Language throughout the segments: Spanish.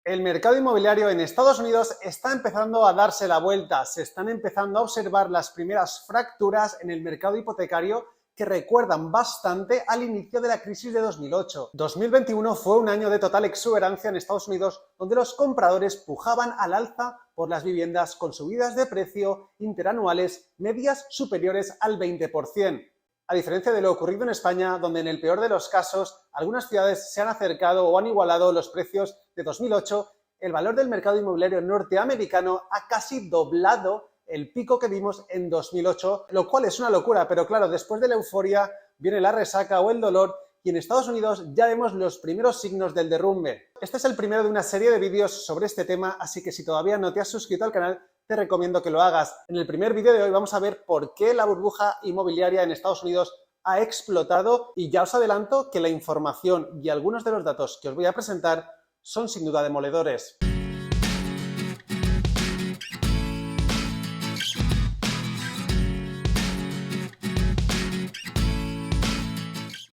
El mercado inmobiliario en Estados Unidos está empezando a darse la vuelta. Se están empezando a observar las primeras fracturas en el mercado hipotecario que recuerdan bastante al inicio de la crisis de 2008. 2021 fue un año de total exuberancia en Estados Unidos, donde los compradores pujaban al alza por las viviendas con subidas de precio interanuales medias superiores al 20%. A diferencia de lo ocurrido en España, donde en el peor de los casos algunas ciudades se han acercado o han igualado los precios de 2008, el valor del mercado inmobiliario norteamericano ha casi doblado el pico que vimos en 2008, lo cual es una locura, pero claro, después de la euforia viene la resaca o el dolor y en Estados Unidos ya vemos los primeros signos del derrumbe. Este es el primero de una serie de vídeos sobre este tema, así que si todavía no te has suscrito al canal, te recomiendo que lo hagas. En el primer vídeo de hoy vamos a ver por qué la burbuja inmobiliaria en Estados Unidos ha explotado y ya os adelanto que la información y algunos de los datos que os voy a presentar son sin duda demoledores.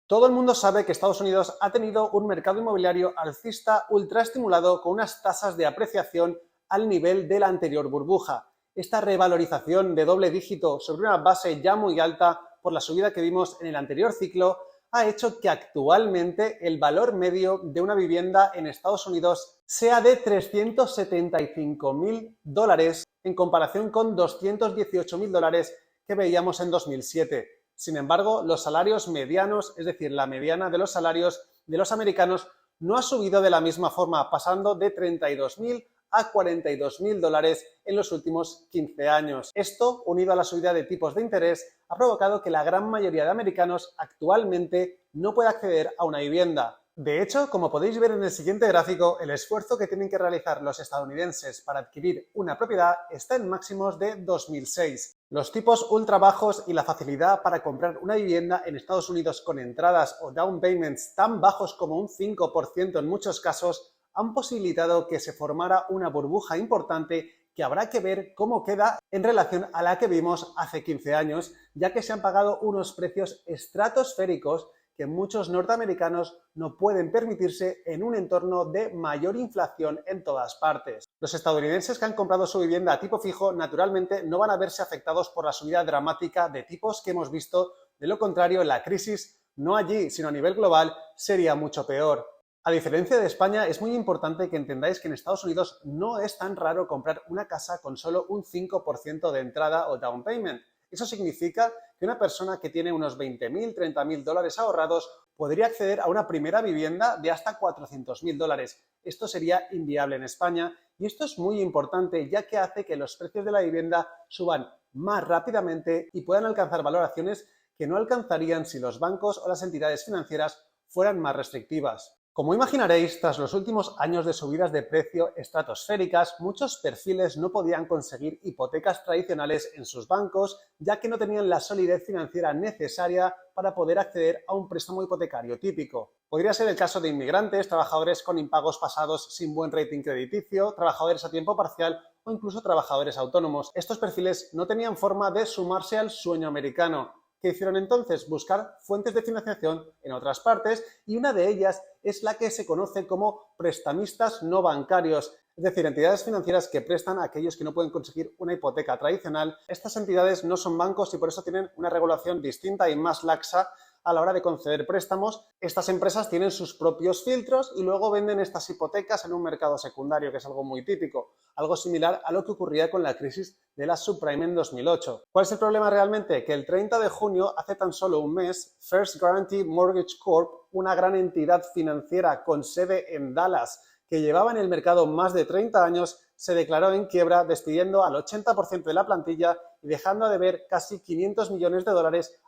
Todo el mundo sabe que Estados Unidos ha tenido un mercado inmobiliario alcista ultraestimulado con unas tasas de apreciación al nivel de la anterior burbuja. Esta revalorización de doble dígito sobre una base ya muy alta por la subida que vimos en el anterior ciclo ha hecho que actualmente el valor medio de una vivienda en Estados Unidos sea de $375.000 en comparación con $218.000 que veíamos en 2007. Sin embargo, los salarios medianos, es decir, la mediana de los salarios de los americanos, no ha subido de la misma forma, pasando de $32.000 a $42.000 en los últimos 15 años. Esto, unido a la subida de tipos de interés, ha provocado que la gran mayoría de americanos actualmente no pueda acceder a una vivienda. De hecho, como podéis ver en el siguiente gráfico, el esfuerzo que tienen que realizar los estadounidenses para adquirir una propiedad está en máximos de 2006. Los tipos ultra bajos y la facilidad para comprar una vivienda en Estados Unidos con entradas o down payments tan bajos como un 5% en muchos casos han posibilitado que se formara una burbuja importante que habrá que ver cómo queda en relación a la que vimos hace 15 años, ya que se han pagado unos precios estratosféricos que muchos norteamericanos no pueden permitirse en un entorno de mayor inflación en todas partes. Los estadounidenses que han comprado su vivienda a tipo fijo naturalmente no van a verse afectados por la subida dramática de tipos que hemos visto, de lo contrario la crisis, no allí sino a nivel global, sería mucho peor. A diferencia de España, es muy importante que entendáis que en Estados Unidos no es tan raro comprar una casa con solo un 5% de entrada o down payment. Eso significa que una persona que tiene unos $20.000, $30.000 ahorrados podría acceder a una primera vivienda de hasta $400.000. Esto sería inviable en España y esto es muy importante ya que hace que los precios de la vivienda suban más rápidamente y puedan alcanzar valoraciones que no alcanzarían si los bancos o las entidades financieras fueran más restrictivas. Como imaginaréis, tras los últimos años de subidas de precio estratosféricas, muchos perfiles no podían conseguir hipotecas tradicionales en sus bancos, ya que no tenían la solidez financiera necesaria para poder acceder a un préstamo hipotecario típico. Podría ser el caso de inmigrantes, trabajadores con impagos pasados sin buen rating crediticio, trabajadores a tiempo parcial o incluso trabajadores autónomos. Estos perfiles no tenían forma de sumarse al sueño americano. ¿Qué hicieron entonces? Buscar fuentes de financiación en otras partes y una de ellas es la que se conoce como prestamistas no bancarios, es decir, entidades financieras que prestan a aquellos que no pueden conseguir una hipoteca tradicional. Estas entidades no son bancos y por eso tienen una regulación distinta y más laxa a la hora de conceder préstamos. Estas empresas tienen sus propios filtros y luego venden estas hipotecas en un mercado secundario, que es algo muy típico, algo similar a lo que ocurría con la crisis de la subprime en 2008. ¿Cuál es el problema realmente? Que el 30 de junio, hace tan solo un mes, First Guaranty Mortgage Corp, una gran entidad financiera con sede en Dallas, que llevaba en el mercado más de 30 años, se declaró en quiebra despidiendo al 80% de la plantilla y dejando a deber casi $500 millones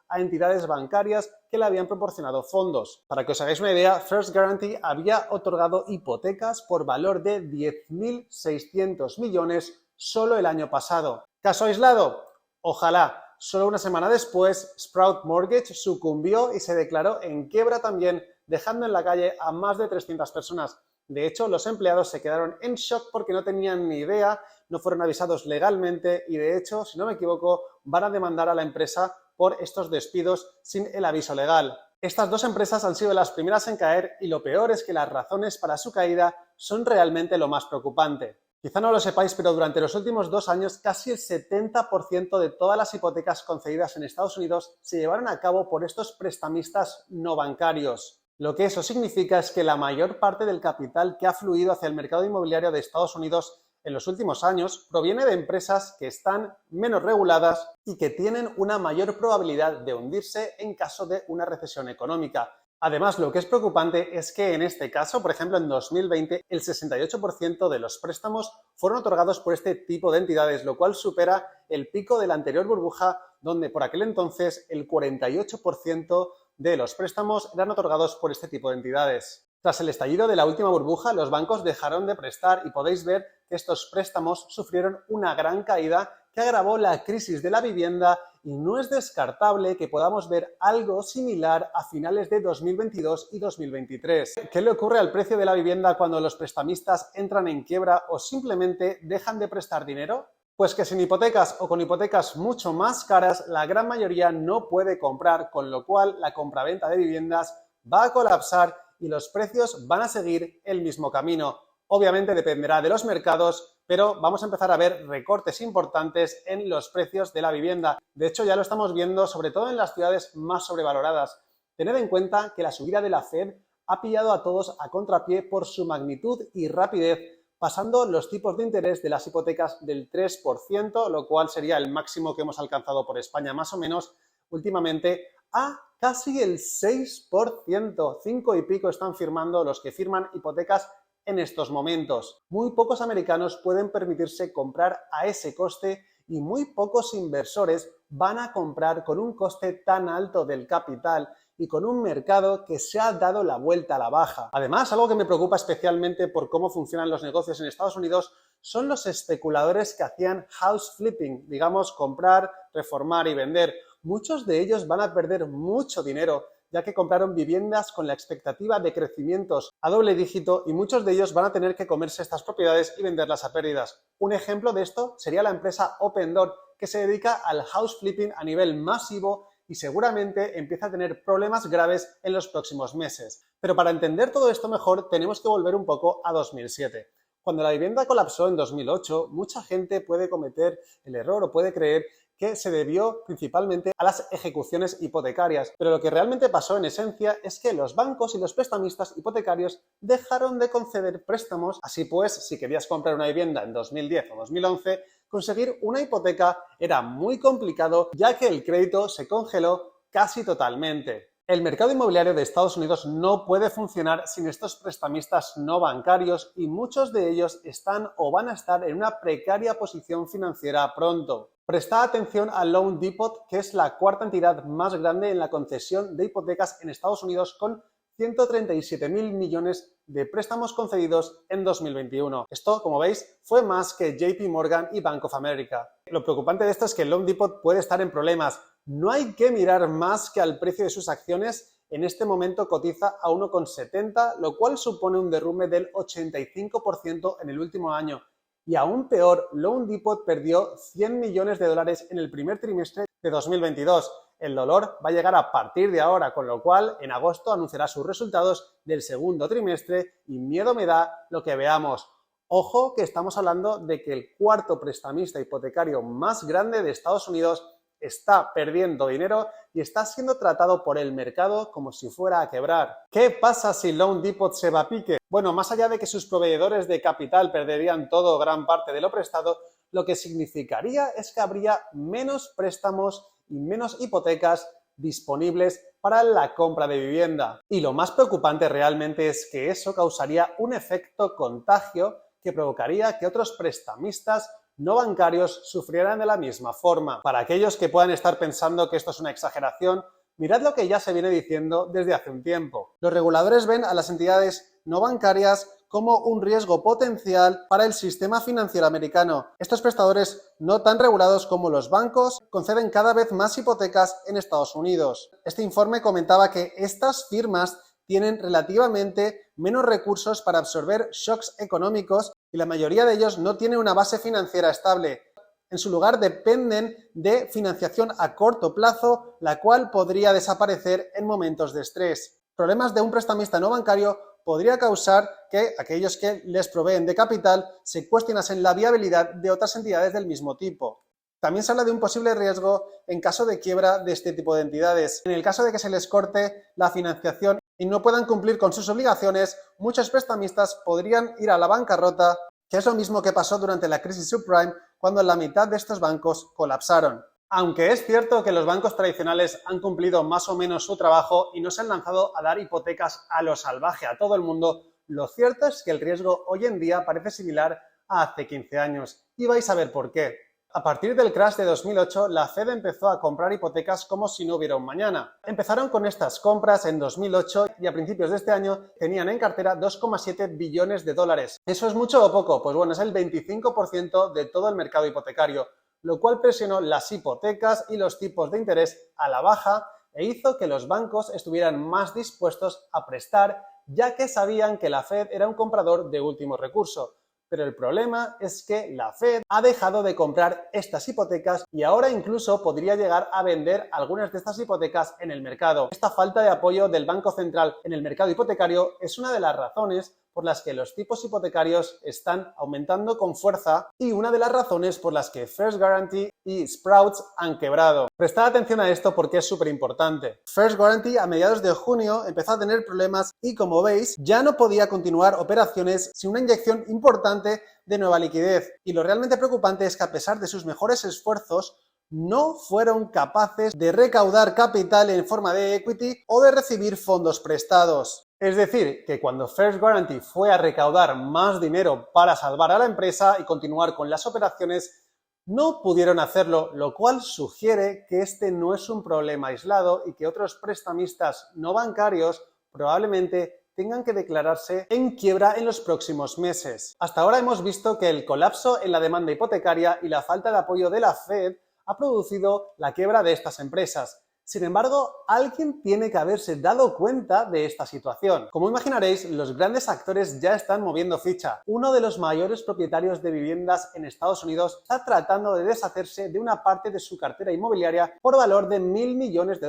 a entidades bancarias que le habían proporcionado fondos. Para que os hagáis una idea, First Guaranty había otorgado hipotecas por valor de 10.600 millones solo el año pasado. ¿Caso aislado? Ojalá. Solo una semana después, Sprout Mortgage sucumbió y se declaró en quiebra también, dejando en la calle a más de 300 personas. De hecho, los empleados se quedaron en shock porque no tenían ni idea, no fueron avisados legalmente y de hecho, si no me equivoco, van a demandar a la empresa por estos despidos sin el aviso legal. Estas dos empresas han sido las primeras en caer y lo peor es que las razones para su caída son realmente lo más preocupante. Quizá no lo sepáis, pero durante los últimos 2 años casi el 70% de todas las hipotecas concedidas en Estados Unidos se llevaron a cabo por estos prestamistas no bancarios. Lo que eso significa es que la mayor parte del capital que ha fluido hacia el mercado inmobiliario de Estados Unidos en los últimos años proviene de empresas que están menos reguladas y que tienen una mayor probabilidad de hundirse en caso de una recesión económica. Además, lo que es preocupante es que en este caso, por ejemplo, en 2020, el 68% de los préstamos fueron otorgados por este tipo de entidades, lo cual supera el pico de la anterior burbuja, donde por aquel entonces el 48% de los préstamos eran otorgados por este tipo de entidades. Tras el estallido de la última burbuja, los bancos dejaron de prestar y podéis ver que estos préstamos sufrieron una gran caída que agravó la crisis de la vivienda y no es descartable que podamos ver algo similar a finales de 2022 y 2023. ¿Qué le ocurre al precio de la vivienda cuando los prestamistas entran en quiebra o simplemente dejan de prestar dinero? Pues que sin hipotecas o con hipotecas mucho más caras, la gran mayoría no puede comprar, con lo cual la compraventa de viviendas va a colapsar y los precios van a seguir el mismo camino. Obviamente dependerá de los mercados, pero vamos a empezar a ver recortes importantes en los precios de la vivienda. De hecho, ya lo estamos viendo, sobre todo en las ciudades más sobrevaloradas. Tened en cuenta que la subida de la Fed ha pillado a todos a contrapié por su magnitud y rapidez, pasando los tipos de interés de las hipotecas del 3%, lo cual sería el máximo que hemos alcanzado por España más o menos últimamente, a casi el 6%. 5 y pico están firmando los que firman hipotecas en estos momentos. Muy pocos americanos pueden permitirse comprar a ese coste y muy pocos inversores van a comprar con un coste tan alto del capital y con un mercado que se ha dado la vuelta a la baja. Además, algo que me preocupa especialmente por cómo funcionan los negocios en Estados Unidos son los especuladores que hacían house flipping, digamos, comprar, reformar y vender. Muchos de ellos van a perder mucho dinero, ya que compraron viviendas con la expectativa de crecimientos a doble dígito y muchos de ellos van a tener que comerse estas propiedades y venderlas a pérdidas. Un ejemplo de esto sería la empresa Opendoor, que se dedica al house flipping a nivel masivo y seguramente empieza a tener problemas graves en los próximos meses. Pero para entender todo esto mejor tenemos que volver un poco a 2007. Cuando la vivienda colapsó en 2008, mucha gente puede cometer el error o puede creer que se debió principalmente a las ejecuciones hipotecarias. Pero lo que realmente pasó en esencia es que los bancos y los prestamistas hipotecarios dejaron de conceder préstamos. Así pues, si querías comprar una vivienda en 2010 o 2011, conseguir una hipoteca era muy complicado, ya que el crédito se congeló casi totalmente. El mercado inmobiliario de Estados Unidos no puede funcionar sin estos prestamistas no bancarios y muchos de ellos están o van a estar en una precaria posición financiera pronto. Prestad atención a Loan Depot, que es la cuarta entidad más grande en la concesión de hipotecas en Estados Unidos, con 137.000 millones de préstamos concedidos en 2021. Esto, como veis, fue más que JP Morgan y Bank of America. Lo preocupante de esto es que Loan Depot puede estar en problemas. No hay que mirar más que al precio de sus acciones. En este momento cotiza a 1,70, lo cual supone un derrumbe del 85% en el último año. Y aún peor, Loan Depot perdió 100 millones de dólares en el primer trimestre de 2022. El dolor va a llegar a partir de ahora, con lo cual en agosto anunciará sus resultados del segundo trimestre y miedo me da lo que veamos. Ojo que estamos hablando de que el cuarto prestamista hipotecario más grande de Estados Unidos está perdiendo dinero y está siendo tratado por el mercado como si fuera a quebrar. ¿Qué pasa si Loan Depot se va a pique? Bueno, más allá de que sus proveedores de capital perderían todo o gran parte de lo prestado, lo que significaría es que habría menos préstamos y menos hipotecas disponibles para la compra de vivienda. Y lo más preocupante realmente es que eso causaría un efecto contagio que provocaría que otros prestamistas no bancarios sufrieran de la misma forma. Para aquellos que puedan estar pensando que esto es una exageración, mirad lo que ya se viene diciendo desde hace un tiempo. Los reguladores ven a las entidades no bancarias como un riesgo potencial para el sistema financiero americano. Estos prestadores no tan regulados como los bancos conceden cada vez más hipotecas en Estados Unidos. Este informe comentaba que estas firmas tienen relativamente menos recursos para absorber shocks económicos y la mayoría de ellos no tienen una base financiera estable. En su lugar dependen de financiación a corto plazo, la cual podría desaparecer en momentos de estrés. Problemas de un prestamista no bancario podría causar que aquellos que les proveen de capital se cuestionasen la viabilidad de otras entidades del mismo tipo. También se habla de un posible riesgo en caso de quiebra de este tipo de entidades. En el caso de que se les corte la financiación y no puedan cumplir con sus obligaciones, muchos prestamistas podrían ir a la bancarrota, que es lo mismo que pasó durante la crisis subprime, cuando la mitad de estos bancos colapsaron. Aunque es cierto que los bancos tradicionales han cumplido más o menos su trabajo y no se han lanzado a dar hipotecas a lo salvaje a todo el mundo, lo cierto es que el riesgo hoy en día parece similar a hace 15 años. Y vais a ver por qué. A partir del crash de 2008, la Fed empezó a comprar hipotecas como si no hubiera un mañana. Empezaron con estas compras en 2008 y a principios de este año tenían en cartera 2,7 billones de dólares. ¿Eso es mucho o poco? Pues bueno, es el 25% de todo el mercado hipotecario, lo cual presionó las hipotecas y los tipos de interés a la baja e hizo que los bancos estuvieran más dispuestos a prestar, ya que sabían que la Fed era un comprador de último recurso. Pero el problema es que la Fed ha dejado de comprar estas hipotecas y ahora incluso podría llegar a vender algunas de estas hipotecas en el mercado. Esta falta de apoyo del Banco Central en el mercado hipotecario es una de las razones por las que los tipos hipotecarios están aumentando con fuerza y una de las razones por las que First Guaranty y Sprouts han quebrado. Prestad atención a esto porque es súper importante. First Guaranty a mediados de junio empezó a tener problemas y, como veis, ya no podía continuar operaciones sin una inyección importante de nueva liquidez. Y lo realmente preocupante es que, a pesar de sus mejores esfuerzos, no fueron capaces de recaudar capital en forma de equity o de recibir fondos prestados. Es decir, que cuando First Guaranty fue a recaudar más dinero para salvar a la empresa y continuar con las operaciones, no pudieron hacerlo, lo cual sugiere que este no es un problema aislado y que otros prestamistas no bancarios probablemente tengan que declararse en quiebra en los próximos meses. Hasta ahora hemos visto que el colapso en la demanda hipotecaria y la falta de apoyo de la Fed ha producido la quiebra de estas empresas. Sin embargo, alguien tiene que haberse dado cuenta de esta situación. Como imaginaréis, los grandes actores ya están moviendo ficha. Uno de los mayores propietarios de viviendas en Estados Unidos está tratando de deshacerse de una parte de su cartera inmobiliaria por valor de $1.000 millones,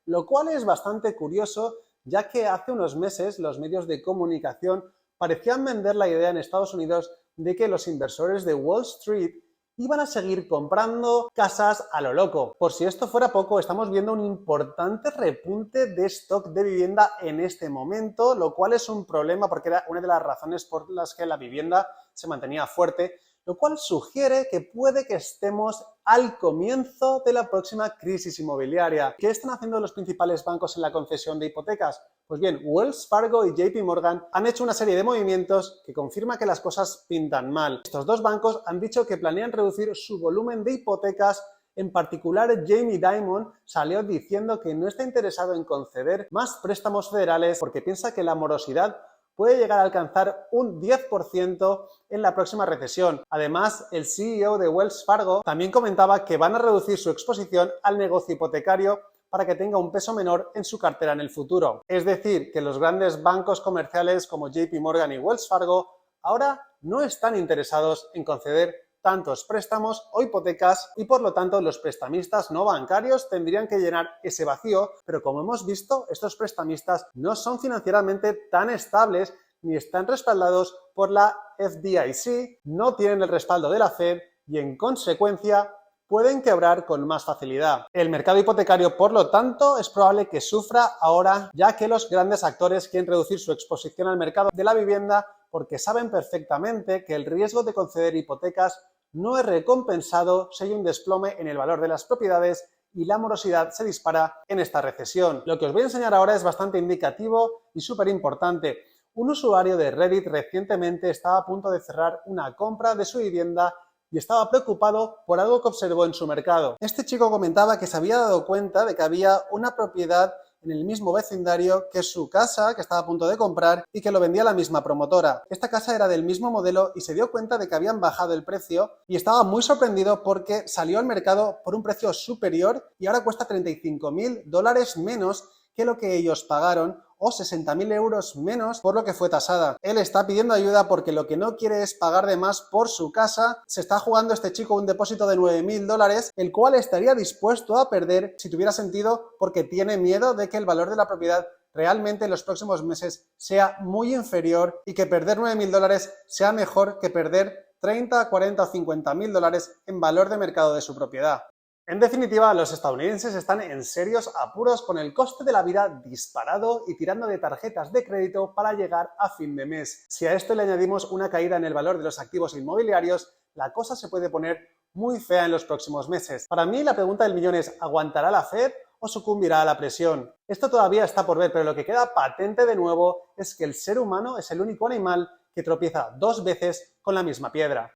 lo cual es bastante curioso, ya que hace unos meses los medios de comunicación parecían vender la idea en Estados Unidos de que los inversores de Wall Street iban a seguir comprando casas a lo loco. Por si esto fuera poco, estamos viendo un importante repunte de stock de vivienda en este momento, lo cual es un problema porque era una de las razones por las que la vivienda se mantenía fuerte, lo cual sugiere que puede que estemos al comienzo de la próxima crisis inmobiliaria. ¿Qué están haciendo los principales bancos en la concesión de hipotecas? Pues bien, Wells Fargo y JP Morgan han hecho una serie de movimientos que confirma que las cosas pintan mal. Estos dos bancos han dicho que planean reducir su volumen de hipotecas. En particular, Jamie Dimon salió diciendo que no está interesado en conceder más préstamos federales porque piensa que la morosidad puede llegar a alcanzar un 10% en la próxima recesión. Además, el CEO de Wells Fargo también comentaba que van a reducir su exposición al negocio hipotecario para que tenga un peso menor en su cartera en el futuro. Es decir, que los grandes bancos comerciales como JP Morgan y Wells Fargo ahora no están interesados en conceder tantos préstamos o hipotecas y, por lo tanto, los prestamistas no bancarios tendrían que llenar ese vacío, pero como hemos visto, estos prestamistas no son financieramente tan estables ni están respaldados por la FDIC, no tienen el respaldo de la Fed y, en consecuencia, pueden quebrar con más facilidad. El mercado hipotecario, por lo tanto, es probable que sufra ahora, ya que los grandes actores quieren reducir su exposición al mercado de la vivienda porque saben perfectamente que el riesgo de conceder hipotecas no es recompensado si hay un desplome en el valor de las propiedades y la morosidad se dispara en esta recesión. Lo que os voy a enseñar ahora es bastante indicativo y súper importante. Un usuario de Reddit recientemente estaba a punto de cerrar una compra de su vivienda y estaba preocupado por algo que observó en su mercado. Este chico comentaba que se había dado cuenta de que había una propiedad en el mismo vecindario que su casa, que estaba a punto de comprar y que lo vendía la misma promotora. Esta casa era del mismo modelo y se dio cuenta de que habían bajado el precio y estaba muy sorprendido porque salió al mercado por un precio superior y ahora cuesta $35.000 menos que lo que ellos pagaron, o 60.000 euros menos por lo que fue tasada. Él está pidiendo ayuda porque lo que no quiere es pagar de más por su casa. Se está jugando este chico un depósito de $9.000, el cual estaría dispuesto a perder si tuviera sentido porque tiene miedo de que el valor de la propiedad realmente en los próximos meses sea muy inferior y que perder 9.000 dólares sea mejor que perder 30, 40 o 50.000 dólares en valor de mercado de su propiedad. En definitiva, los estadounidenses están en serios apuros con el coste de la vida disparado y tirando de tarjetas de crédito para llegar a fin de mes. Si a esto le añadimos una caída en el valor de los activos inmobiliarios, la cosa se puede poner muy fea en los próximos meses. Para mí, la pregunta del millón es: ¿aguantará la Fed o sucumbirá a la presión? Esto todavía está por ver, pero lo que queda patente de nuevo es que el ser humano es el único animal que tropieza 2 veces con la misma piedra.